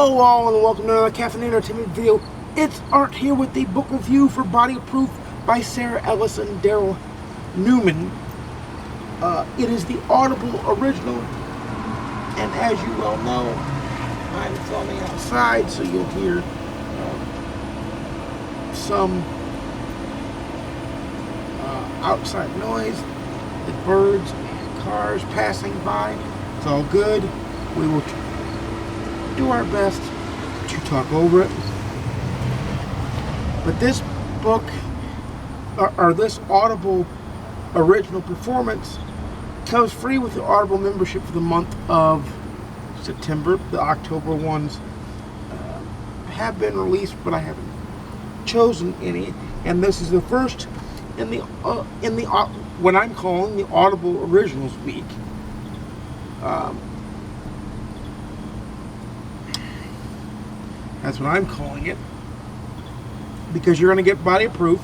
Hello all and welcome to another Caffeinated Entertainment video. It's Art here with the book review for Body of Proof by Sarah Ellis and Darrell Newman. It is the Audible original, and as you well know, I'm filming outside, so you'll hear some outside noise, the birds and cars passing by. It's all good. We will do our best to talk over it. But this book, or this Audible original performance, comes free with the Audible membership for the month of September. The October ones have been released, but I haven't chosen any. And this is the first in the what I'm calling the Audible Originals Week. That's what I'm calling it, because you're going to get Body of Proof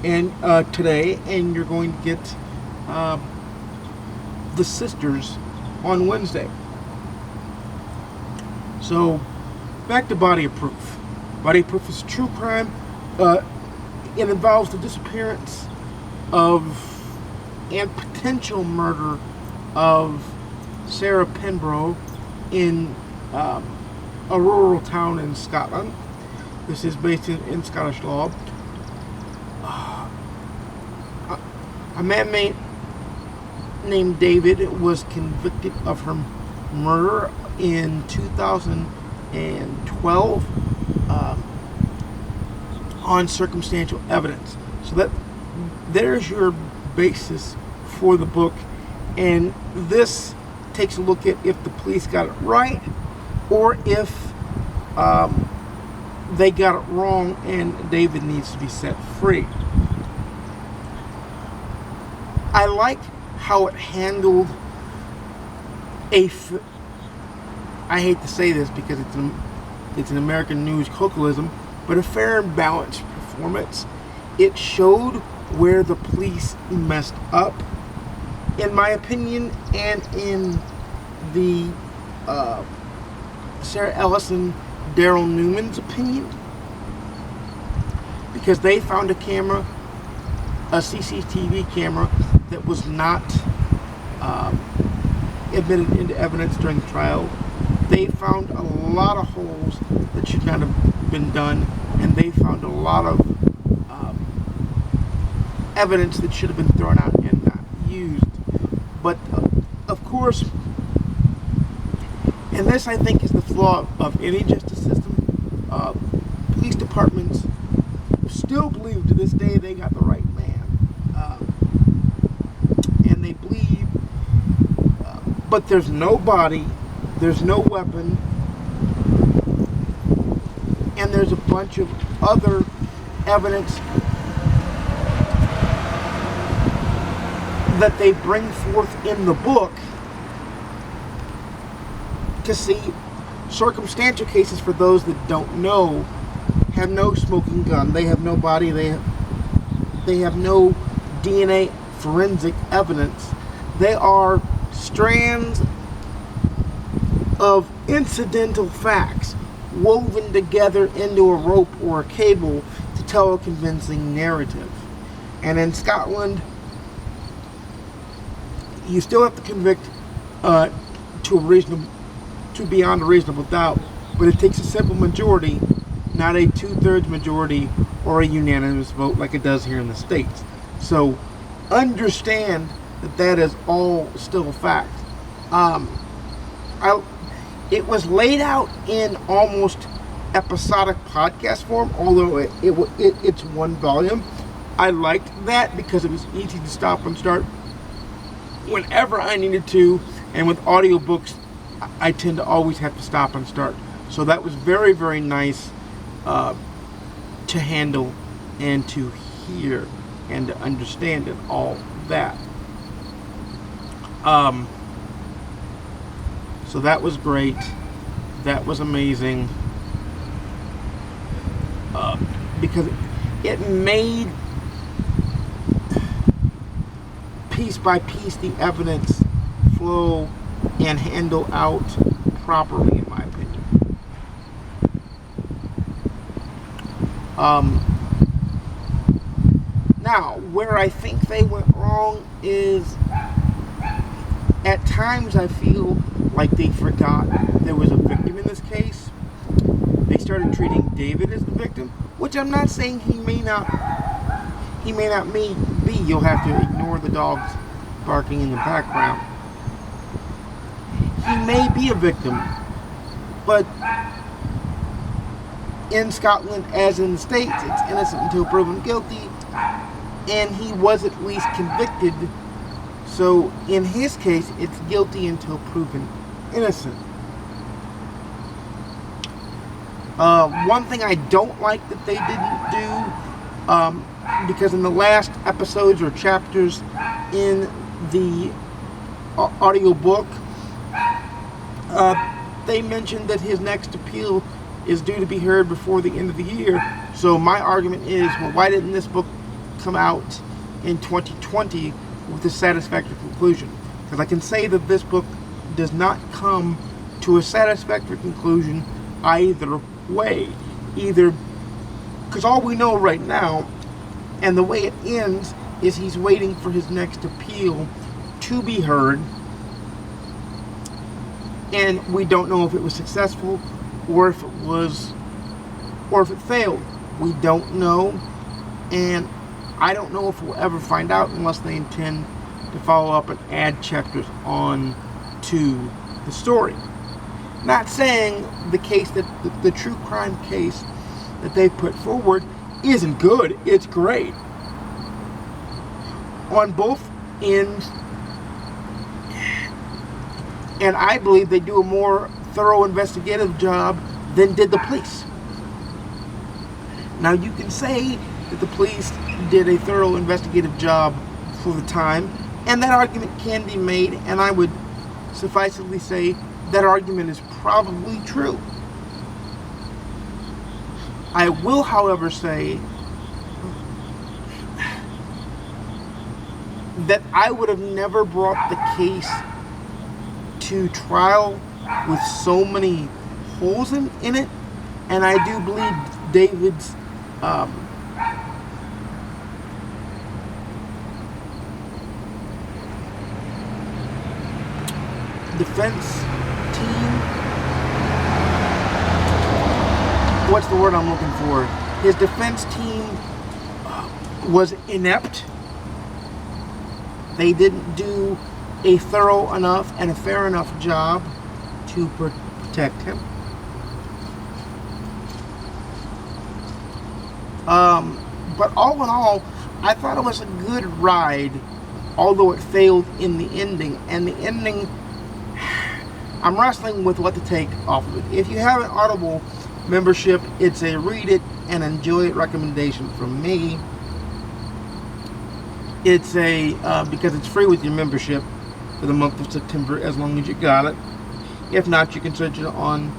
and today, and you're going to get The Sisters on Wednesday. So back to Body of Proof. Body of Proof is true crime. It involves the disappearance of and potential murder of Sarah Penbrough in a rural town in Scotland. This is based in Scottish law. A man named David was convicted of her murder in 2012 on circumstantial evidence. So there's your basis for the book, and this takes a look at if the police got it right or if they got it wrong and David needs to be set free. I like how it handled I hate to say this because it's an American news colloquialism, but a fair and balanced performance. It showed where the police messed up, in my opinion, and in the Sarah Ellis and Darrell Newman's opinion, because they found a CCTV camera that was not admitted into evidence during the trial. They found a lot of holes that should not have been done, and they found a lot of evidence that should have been thrown out and not used. But of course, and this I think is the flaw of any justice system, police departments still believe to this day they got the right man, and they believe, but there's no body, there's no weapon, and there's a bunch of other evidence that they bring forth in the book to see. Circumstantial cases, for those that don't know, have no smoking gun, they have no body, they have no DNA forensic evidence. They are strands of incidental facts woven together into a rope or a cable to tell a convincing narrative. And in Scotland, you still have to convict to beyond a reasonable doubt, but it takes a simple majority, not a 2/3 majority or a unanimous vote like it does here in the States. So understand that is all still a fact. It was laid out in almost episodic podcast form, although it's one volume. I liked that because it was easy to stop and start whenever I needed to, and with audiobooks I tend to always have to stop and start. So that was very, very nice to handle and to hear and to understand and all that. So that was great. That was amazing. Because it made piece by piece the evidence flow and handle out properly, in my opinion. Now, where I think they went wrong is, at times I feel like they forgot there was a victim in this case. They started treating David as the victim, which I'm not saying he may not be. You'll have to ignore the dogs barking in the background. He may be a victim, but in Scotland, as in the States, it's innocent until proven guilty, and he was at least convicted. So in his case, it's guilty until proven innocent. One thing I don't like that they didn't do, because in the last episodes or chapters in the audiobook, they mentioned that his next appeal is due to be heard before the end of the year. So my argument is, well, why didn't this book come out in 2020 with a satisfactory conclusion? Because I can say that this book does not come to a satisfactory conclusion either way. Either because all we know right now, and the way it ends, is he's waiting for his next appeal to be heard, and we don't know if it was successful or if it failed. We don't know, and I don't know if we'll ever find out unless they intend to follow up and add chapters on to the story. Not saying the case that the true crime case that they put forward isn't good. It's great on both ends, and I believe they do a more thorough investigative job than did the police. Now, you can say that the police did a thorough investigative job for the time, and that argument can be made, and I would sufficiently say that argument is probably true. I will, however, say that I would have never brought the case to trial with so many holes in it, and I do believe David's defense team, what's the word I'm looking for? His defense team was inept. They didn't do a thorough enough and a fair enough job to protect him. But all in all, I thought it was a good ride, although it failed in the ending. And the ending, I'm wrestling with what to take off of it. If you have an Audible membership, it's a read it and enjoy it recommendation from me. It's a, because it's free with your membership for the month of September, as long as you got it. If not, you can search it on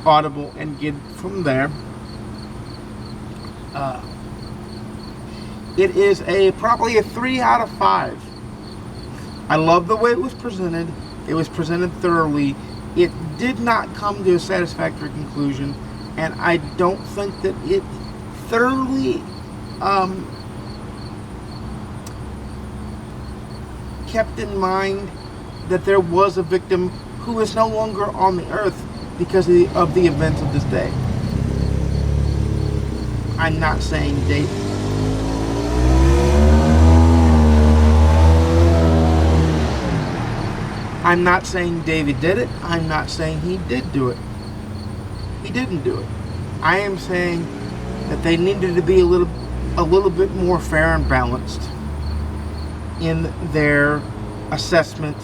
Audible and get it from there. It is probably a 3 out of 5. I love the way it was presented. It was presented thoroughly. It did not come to a satisfactory conclusion, and I don't think that it thoroughly kept in mind that there was a victim who is no longer on the earth because of the events of this day. I'm not saying David. I'm not saying David did it. I'm not saying he did do it. He didn't do it. I am saying that they needed to be a little bit more fair and balanced in their assessment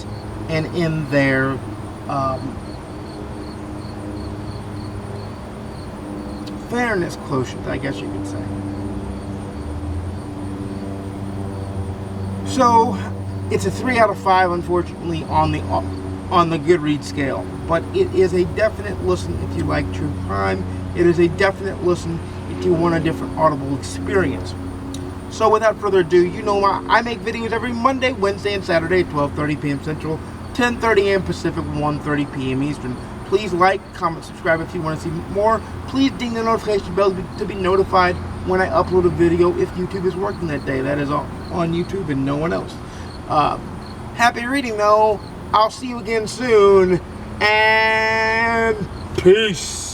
and in their fairness quotient, I guess you could say. So it's a 3 out of 5, unfortunately, on the GoodReads scale. But it is a definite listen if you like true crime. It is a definite listen if you want a different Audible experience. So without further ado, you know I make videos every Monday, Wednesday, and Saturday at 12:30 p.m. Central, 10:30 a.m. Pacific, 1:30 p.m. Eastern. Please like, comment, subscribe if you want to see more. Please ding the notification bell to be notified when I upload a video if YouTube is working that day. That is all on YouTube and no one else. Happy reading though. I'll see you again soon. And peace.